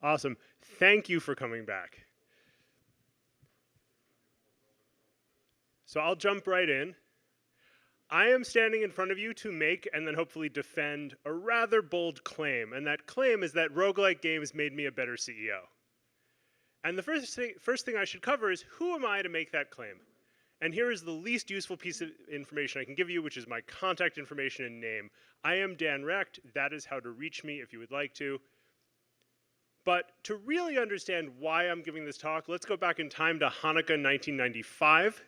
Awesome. Thank you for coming back. So I'll jump right in. I am standing in front of you to make and then hopefully defend a rather bold claim, and that claim is that roguelike games made me a better CEO. And the first thing I should cover is, who am I to make that claim? And here is the least useful piece of information I can give you, which is my contact information and name. I am Dan Recht. That is how to reach me if you would like to. But to really understand why I'm giving this talk, let's go back in time to Hanukkah 1995.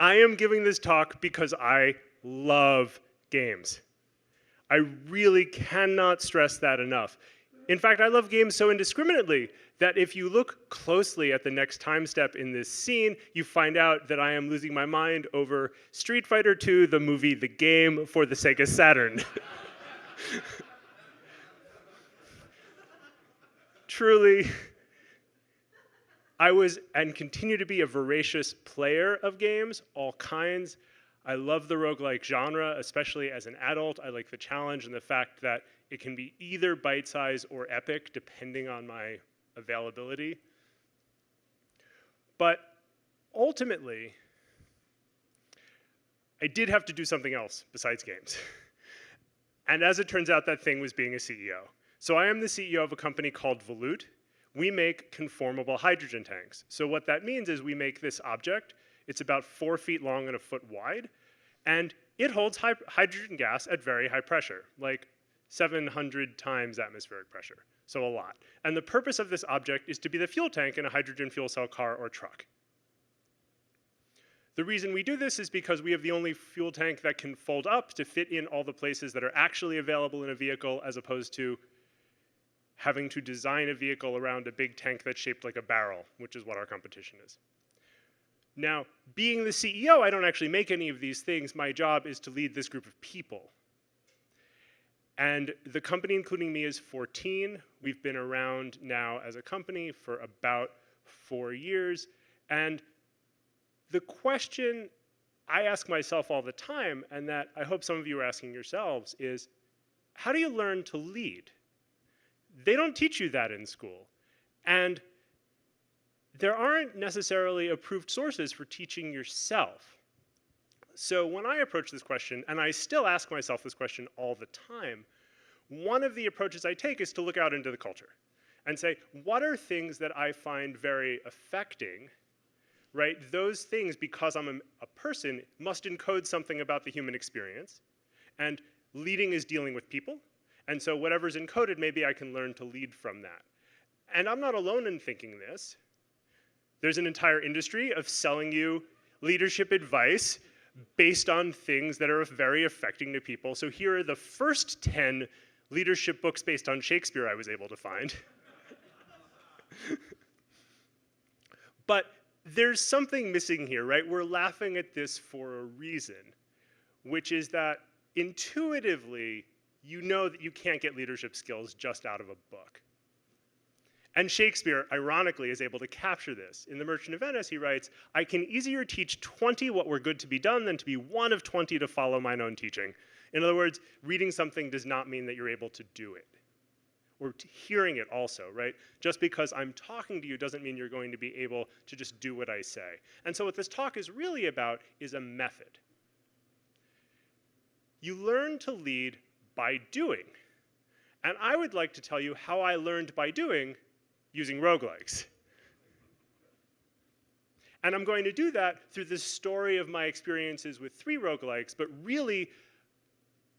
I am giving this talk because I love games. I really cannot stress that enough. In fact, I love games so indiscriminately that if you look closely at the next time step in this scene, you find out that I am losing my mind over Street Fighter II, the movie, the game for the Sega Saturn. Truly, I was and continue to be a voracious player of games, all kinds. I love the roguelike genre, especially as an adult. I like the challenge and the fact that it can be either bite-sized or epic, depending on my availability. But ultimately, I did have to do something else besides games. And as it turns out, that thing was being a CEO. So I am the CEO of a company called Volute. We make conformable hydrogen tanks. So what that means is we make this object. It's about 4 feet long and a foot wide. And it holds hydrogen gas at very high pressure, like 700 times atmospheric pressure. So a lot. And the purpose of this object is to be the fuel tank in a hydrogen fuel cell car or truck. The reason we do this is because we have the only fuel tank that can fold up to fit in all the places that are actually available in a vehicle, as opposed to having to design a vehicle around a big tank that's shaped like a barrel, which is what our competition is. Now, being the CEO, I don't actually make any of these things. My job is to lead this group of people. And the company, including me, is 14. We've been around now as a company for about 4 years. And the question I ask myself all the time, and that I hope some of you are asking yourselves, is how do you learn to lead? They don't teach you that in school. And there aren't necessarily approved sources for teaching yourself. So when I approach this question, and I still ask myself this question all the time, one of the approaches I take is to look out into the culture and say, what are things that I find very affecting, right? Those things, because I'm a person, must encode something about the human experience. And leading is dealing with people. And so whatever's encoded, maybe I can learn to lead from that. And I'm not alone in thinking this. There's an entire industry of selling you leadership advice based on things that are very affecting to people. So here are the first 10 leadership books based on Shakespeare I was able to find. But there's something missing here, right? We're laughing at this for a reason, which is that intuitively, you know that you can't get leadership skills just out of a book. And Shakespeare, ironically, is able to capture this. In The Merchant of Venice, he writes, "I can easier teach 20 what were good to be done than to be one of 20 to follow mine own teaching." In other words, reading something does not mean that you're able to do it. Or hearing it also, right? Just because I'm talking to you doesn't mean you're going to be able to just do what I say. And so what this talk is really about is a method. You learn to lead by doing. And I would like to tell you how I learned by doing using roguelikes. And I'm going to do that through the story of my experiences with 3 roguelikes, but really,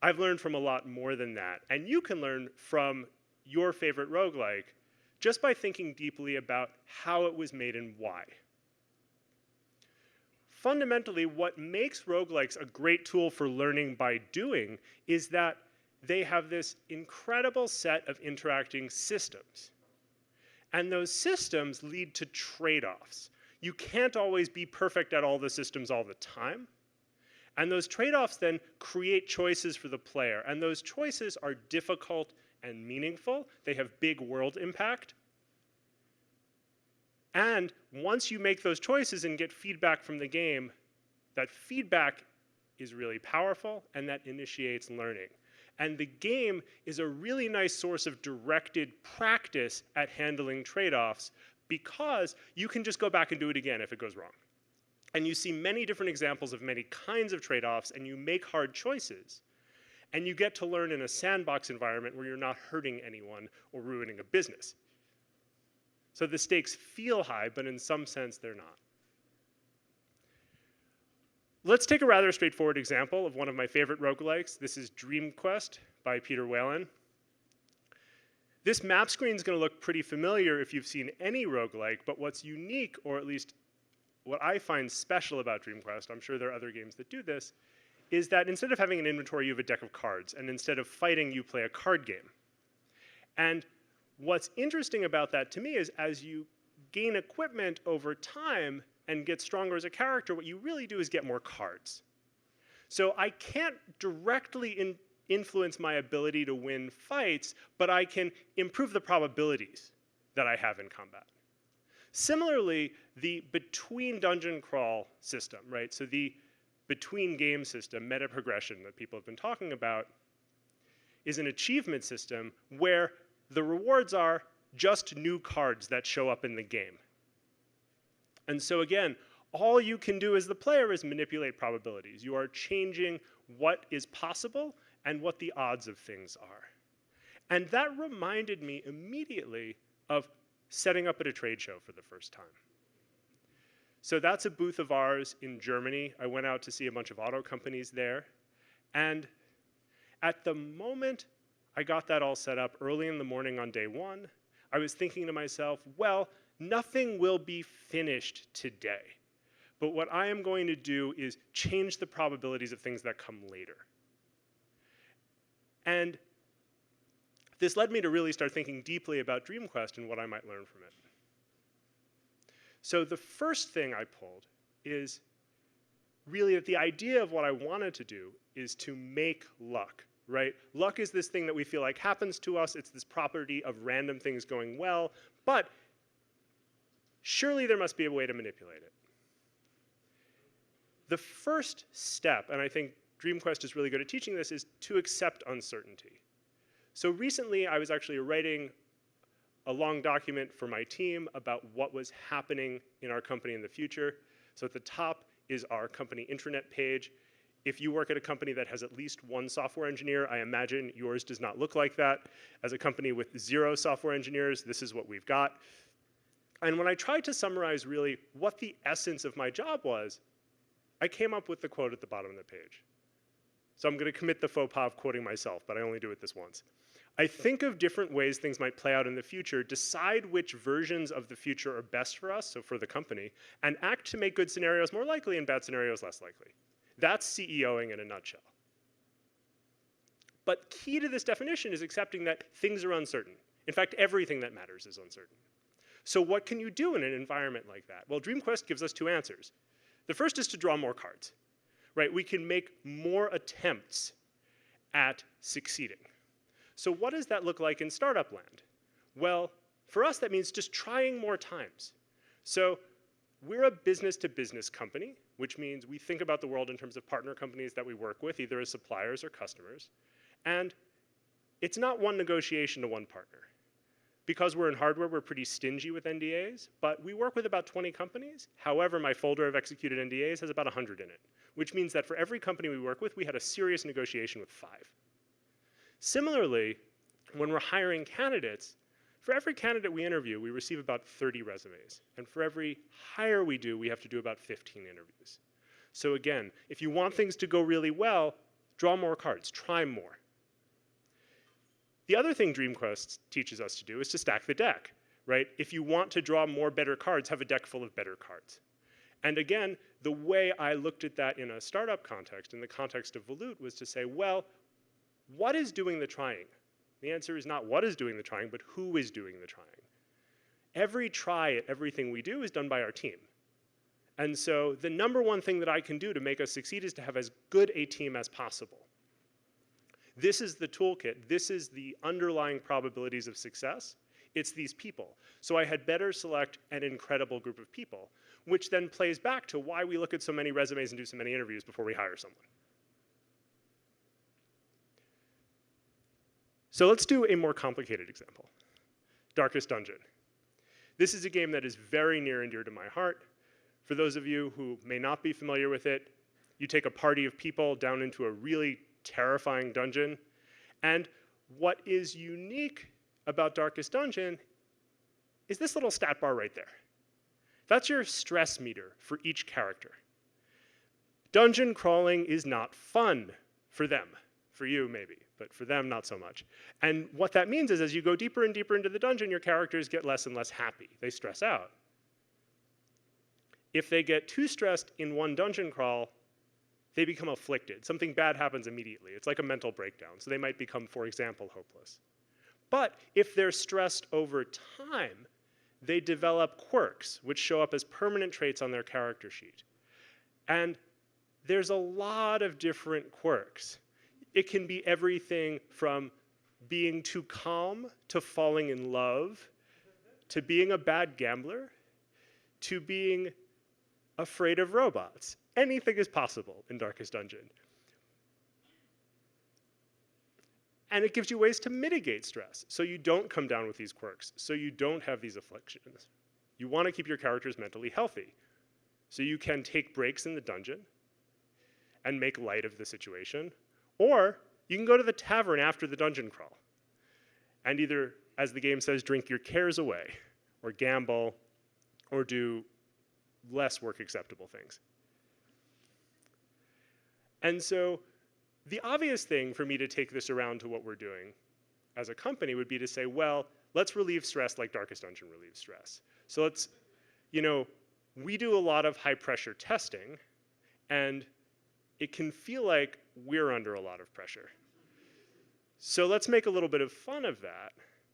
I've learned from a lot more than that. And you can learn from your favorite roguelike just by thinking deeply about how it was made and why. Fundamentally, what makes roguelikes a great tool for learning by doing is that they have this incredible set of interacting systems. And those systems lead to trade-offs. You can't always be perfect at all the systems all the time. And those trade-offs then create choices for the player. And those choices are difficult and meaningful. They have big world impact. And once you make those choices and get feedback from the game, that feedback is really powerful, and that initiates learning. And the game is a really nice source of directed practice at handling trade-offs because you can just go back and do it again if it goes wrong. And you see many different examples of many kinds of trade-offs, and you make hard choices. And you get to learn in a sandbox environment where you're not hurting anyone or ruining a business. So the stakes feel high, but in some sense they're not. Let's take a rather straightforward example of one of my favorite roguelikes. This is Dream Quest by Peter Whalen. This map screen is going to look pretty familiar if you've seen any roguelike, but what's unique, or at least what I find special about Dream Quest, I'm sure there are other games that do this, is that instead of having an inventory, you have a deck of cards, and instead of fighting, you play a card game. And what's interesting about that to me is as you gain equipment over time and get stronger as a character, what you really do is get more cards. So I can't directly influence my ability to win fights, but I can improve the probabilities that I have in combat. Similarly, the between dungeon crawl system, right? So the between game system, meta progression that people have been talking about, is an achievement system where the rewards are just new cards that show up in the game. And so again, all you can do as the player is manipulate probabilities. You are changing what is possible and what the odds of things are. And that reminded me immediately of setting up at a trade show for the first time. So that's a booth of ours in Germany. I went out to see a bunch of auto companies there. And at the moment I got that all set up early in the morning on day one, I was thinking to myself, well, nothing will be finished today. But what I am going to do is change the probabilities of things that come later. And this led me to really start thinking deeply about Dream Quest and what I might learn from it. So the first thing I pulled is really that the idea of what I wanted to do is to make luck, right? Luck is this thing that we feel like happens to us. It's this property of random things going well, but surely there must be a way to manipulate it. The first step, and I think Dream Quest is really good at teaching this, is to accept uncertainty. So recently I was actually writing a long document for my team about what was happening in our company in the future. So at the top is our company intranet page. If you work at a company that has at least one software engineer, I imagine yours does not look like that. As a company with 0 software engineers, this is what we've got. And when I tried to summarize really what the essence of my job was, I came up with the quote at the bottom of the page. So I'm going to commit the faux pas of quoting myself, but I only do it this once. I think of different ways things might play out in the future, decide which versions of the future are best for us, so for the company, and act to make good scenarios more likely and bad scenarios less likely. That's CEOing in a nutshell. But key to this definition is accepting that things are uncertain. In fact, everything that matters is uncertain. So what can you do in an environment like that? Well, Dream Quest gives us 2 answers. The first is to draw more cards, right? We can make more attempts at succeeding. So what does that look like in startup land? Well, for us, that means just trying more times. So we're a business-to-business company, which means we think about the world in terms of partner companies that we work with, either as suppliers or customers. And it's not one negotiation to one partner. Because we're in hardware, we're pretty stingy with NDAs, but we work with about 20 companies. However, my folder of executed NDAs has about 100 in it, which means that for every company we work with, we had a serious negotiation with 5. Similarly, when we're hiring candidates, for every candidate we interview, we receive about 30 resumes. And for every hire we do, we have to do about 15 interviews. So again, if you want things to go really well, draw more cards, try more. The other thing Dream Quest teaches us to do is to stack the deck, right? If you want to draw more better cards, have a deck full of better cards. And again, the way I looked at that in a startup context, in the context of Volute, was to say, well, what is doing the trying? The answer is not what is doing the trying, but who is doing the trying. Every try at everything we do is done by our team. And so the number one thing that I can do to make us succeed is to have as good a team as possible. This is the toolkit. This is the underlying probabilities of success. It's these people. So I had better select an incredible group of people, which then plays back to why we look at so many resumes and do so many interviews before we hire someone. So let's do a more complicated example. Darkest Dungeon. This is a game that is very near and dear to my heart. For those of you who may not be familiar with it, you take a party of people down into a really terrifying dungeon. And what is unique about Darkest Dungeon is this little stat bar right there. That's your stress meter for each character. Dungeon crawling is not fun for them. For you, maybe, but for them, not so much. And what that means is as you go deeper and deeper into the dungeon, your characters get less and less happy. They stress out. If they get too stressed in one dungeon crawl, they become afflicted. Something bad happens immediately. It's like a mental breakdown. So they might become, for example, hopeless. But if they're stressed over time, they develop quirks, which show up as permanent traits on their character sheet. And there's a lot of different quirks. It can be everything from being too calm to falling in love, to being a bad gambler, to being afraid of robots. Anything is possible in Darkest Dungeon. And it gives you ways to mitigate stress, so you don't come down with these quirks, so you don't have these afflictions. You want to keep your characters mentally healthy, so you can take breaks in the dungeon and make light of the situation, or you can go to the tavern after the dungeon crawl and either, as the game says, drink your cares away, or gamble, or do less work acceptable things. And so the obvious thing for me to take this around to what we're doing as a company would be to say, well, let's relieve stress like Darkest Dungeon relieves stress. So let's, we do a lot of high pressure testing, and it can feel like we're under a lot of pressure. So let's make a little bit of fun of that,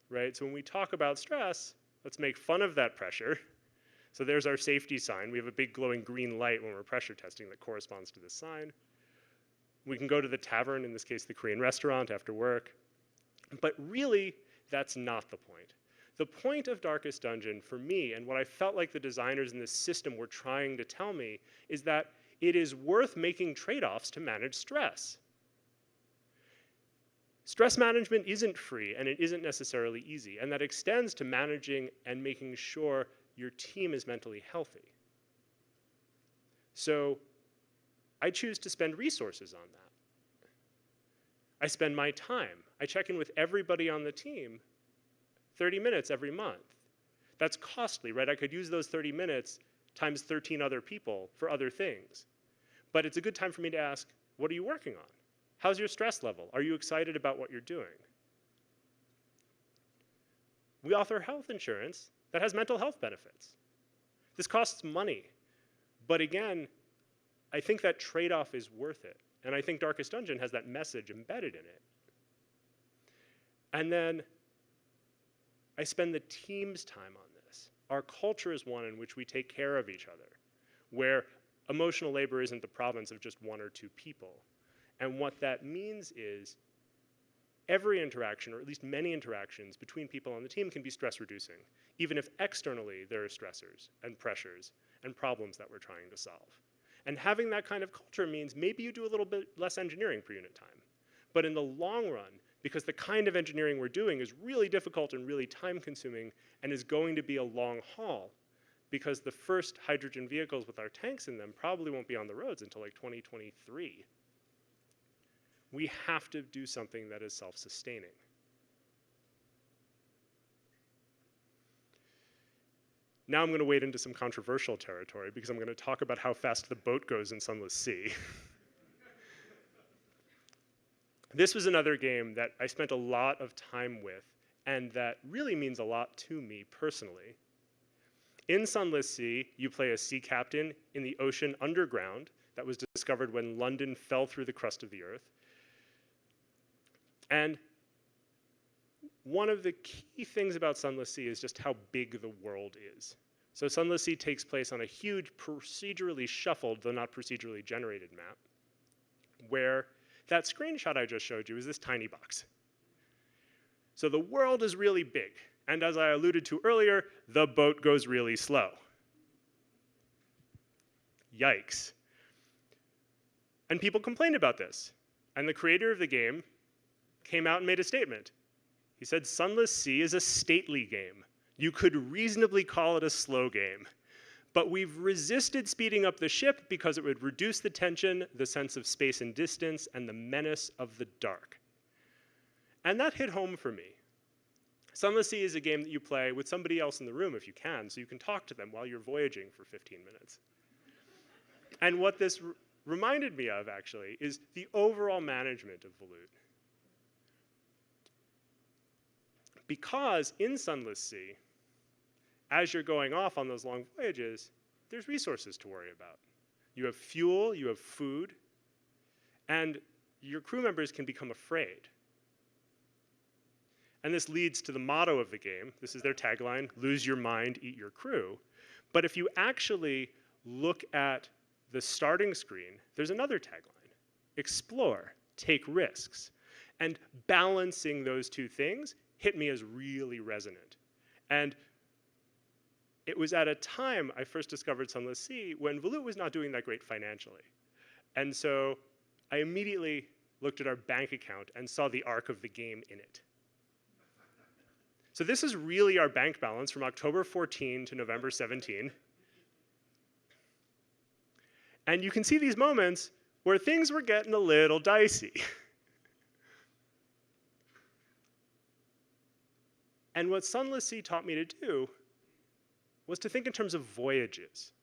right? So when we talk about stress, let's make fun of that pressure. So there's our safety sign. We have a big glowing green light when we're pressure testing that corresponds to this sign. We can go to the tavern, in this case the Korean restaurant, after work. But really, that's not the point. The point of Darkest Dungeon for me, and what I felt like the designers in this system were trying to tell me, is that it is worth making trade-offs to manage stress. Stress management isn't free, and it isn't necessarily easy, and that extends to managing and making sure your team is mentally healthy. So I choose to spend resources on that. I spend my time. I check in with everybody on the team 30 minutes every month. That's costly, right? I could use those 30 minutes times 13 other people for other things. But it's a good time for me to ask, what are you working on? How's your stress level? Are you excited about what you're doing? We offer health insurance that has mental health benefits. This costs money. But again, I think that trade-off is worth it. And I think Darkest Dungeon has that message embedded in it. And then I spend the team's time on this. Our culture is one in which we take care of each other, where emotional labor isn't the province of just one or two people. And what that means is every interaction, or at least many interactions between people on the team, can be stress reducing, even if externally there are stressors and pressures and problems that we're trying to solve. And having that kind of culture means maybe you do a little bit less engineering per unit time. But in the long run, because the kind of engineering we're doing is really difficult and really time consuming and is going to be a long haul, because the first hydrogen vehicles with our tanks in them probably won't be on the roads until like 2023. We have to do something that is self-sustaining. Now I'm going to wade into some controversial territory because I'm going to talk about how fast the boat goes in Sunless Sea. This was another game that I spent a lot of time with and that really means a lot to me personally. In Sunless Sea, you play a sea captain in the ocean underground that was discovered when London fell through the crust of the earth. And one of the key things about Sunless Sea is just how big the world is. So Sunless Sea takes place on a huge procedurally shuffled, though not procedurally generated map, where that screenshot I just showed you is this tiny box. So the world is really big, and as I alluded to earlier, the boat goes really slow. Yikes. And people complained about this, and the creator of the game came out and made a statement. He said, Sunless Sea is a stately game. You could reasonably call it a slow game. But we've resisted speeding up the ship because it would reduce the tension, the sense of space and distance, and the menace of the dark. And that hit home for me. Sunless Sea is a game that you play with somebody else in the room if you can, so you can talk to them while you're voyaging for 15 minutes. And what this reminded me of, actually, is the overall management of Volute. Because in Sunless Sea, as you're going off on those long voyages, there's resources to worry about. You have fuel, you have food, and your crew members can become afraid. And this leads to the motto of the game. This is their tagline, lose your mind, eat your crew. But if you actually look at the starting screen, there's another tagline, explore, take risks. And balancing those two things hit me as really resonant. And it was at a time I first discovered Sunless Sea when Volute was not doing that great financially. And so I immediately looked at our bank account and saw the arc of the game in it. So this is really our bank balance from October 14 to November 17. And you can see these moments where things were getting a little dicey. And what Sunless Sea taught me to do was to think in terms of voyages,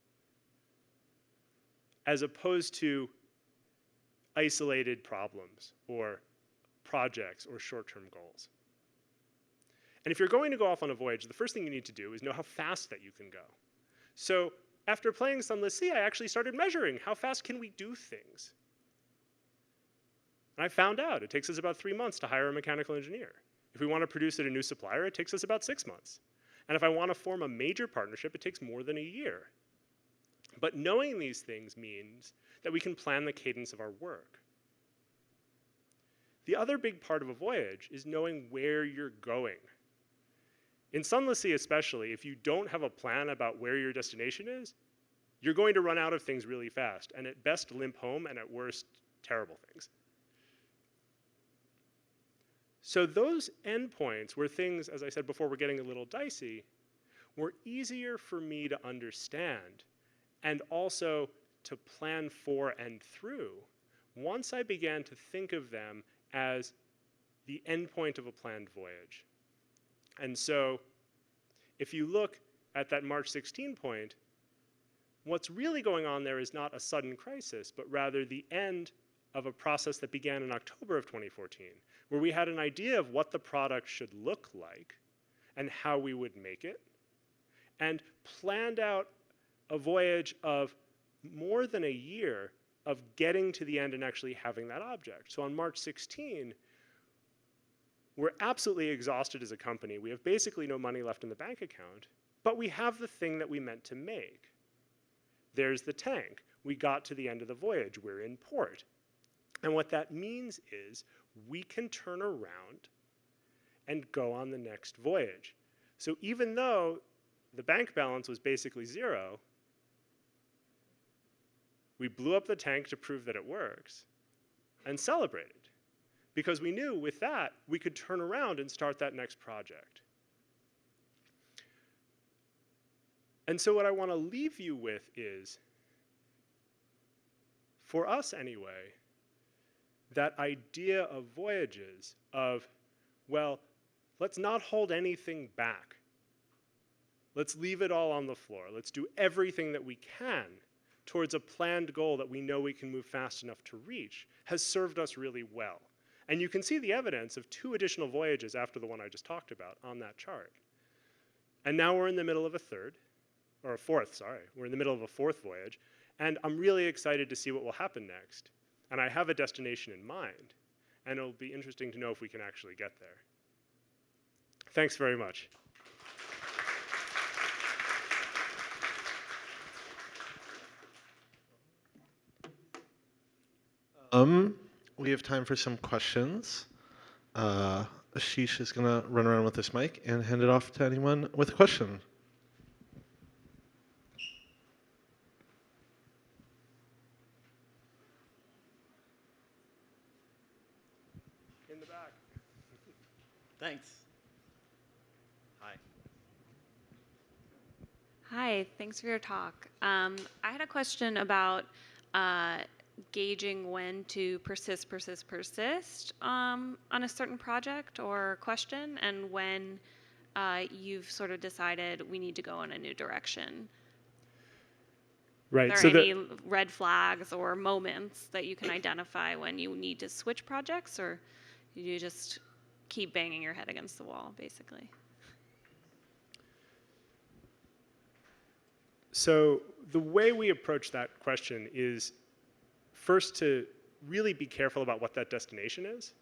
as opposed to isolated problems or projects or short-term goals. And if you're going to go off on a voyage, the first thing you need to do is know how fast that you can go. So after playing Sunless Sea, I actually started measuring how fast can we do things. And I found out it takes us about 3 months to hire a mechanical engineer. If we want to produce at a new supplier, it takes us about 6 months. And if I want to form a major partnership, it takes more than a year. But knowing these things means that we can plan the cadence of our work. The other big part of a voyage is knowing where you're going. In Sunless Sea especially, if you don't have a plan about where your destination is, you're going to run out of things really fast, and at best limp home, and at worst, terrible things. So those endpoints where things, as I said before, were getting a little dicey, were easier for me to understand and also to plan for and through once I began to think of them as the endpoint of a planned voyage. And so if you look at that March 16 point, what's really going on there is not a sudden crisis, but rather the end of a process that began in October of 2014, where we had an idea of what the product should look like and how we would make it, and planned out a voyage of more than a year of getting to the end and actually having that object. So on March 16, we're absolutely exhausted as a company. We have basically no money left in the bank account, but we have the thing that we meant to make. There's the tank. We got to the end of the voyage. We're in port. And what that means is we can turn around and go on the next voyage. So even though the bank balance was basically zero, we blew up the tank to prove that it works and celebrated, because we knew with that we could turn around and start that next project. And so what I want to leave you with is, for us anyway, that idea of voyages of, well, let's not hold anything back. Let's leave it all on the floor. Let's do everything that we can towards a planned goal that we know we can move fast enough to reach, has served us really well. And you can see the evidence of 2 additional voyages after the one I just talked about on that chart. And now we're in the middle of a fourth, sorry. We're in the middle of a 4th voyage, and I'm really excited to see what will happen next. And I have a destination in mind, and it'll be interesting to know if we can actually get there. Thanks very much. We have time for some questions. Ashish is going to run around with this mic and hand it off to anyone with a question. In the back. Thanks. Hi, thanks for your talk. I had a question about gauging when to persist on a certain project or question, and when you've sort of decided we need to go in a new direction. Right. Are So there any red flags or moments that you can identify when you need to switch projects, or you just keep banging your head against the wall, basically? So the way we approach that question is first to really be careful about what that destination is.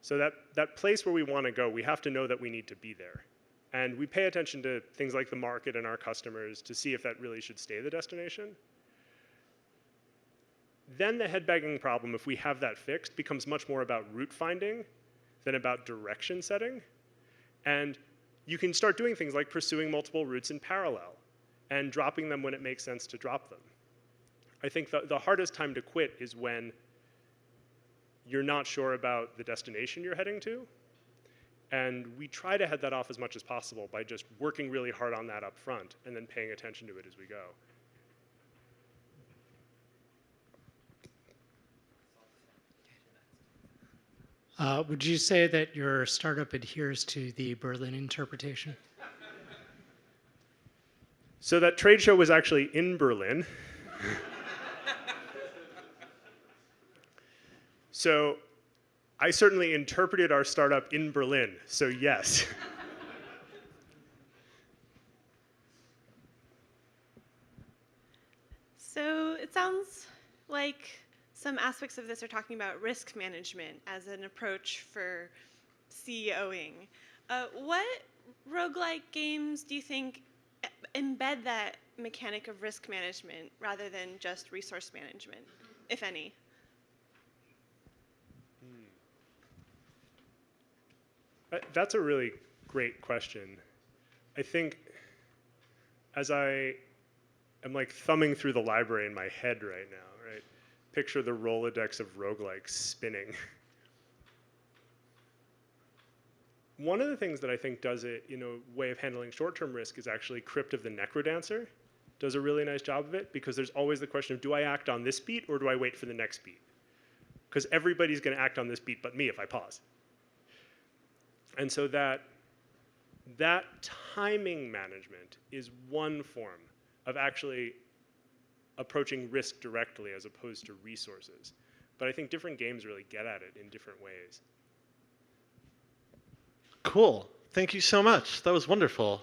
So that place where we want to go, we have to know that we need to be there. And we pay attention to things like the market and our customers to see if that really should stay the destination. Then the head-banging problem, if we have that fixed, becomes much more about route finding than about direction setting. And you can start doing things like pursuing multiple routes in parallel and dropping them when it makes sense to drop them. I think the hardest time to quit is when you're not sure about the destination you're heading to. And we try to head that off as much as possible by just working really hard on that up front and then paying attention to it as we go. Would you say that your startup adheres to the Berlin interpretation? So that trade show was actually in Berlin. So I certainly interpreted our startup in Berlin, so yes. So it sounds like some aspects of this are talking about risk management as an approach for CEOing. What roguelike games do you think embed that mechanic of risk management rather than just resource management, if any? That's a really great question. I think as I am like thumbing through the library in my head right now, right? Picture the Rolodex of roguelikes spinning. One of the things that I think does it in a way of handling short-term risk is actually Crypt of the Necrodancer. Does a really nice job of it because there's always the question of, do I act on this beat or do I wait for the next beat? Because everybody's going to act on this beat but me if I pause. And so that timing management is one form of actually approaching risk directly as opposed to resources. But I think different games really get at it in different ways. Cool. Thank you so much. That was wonderful.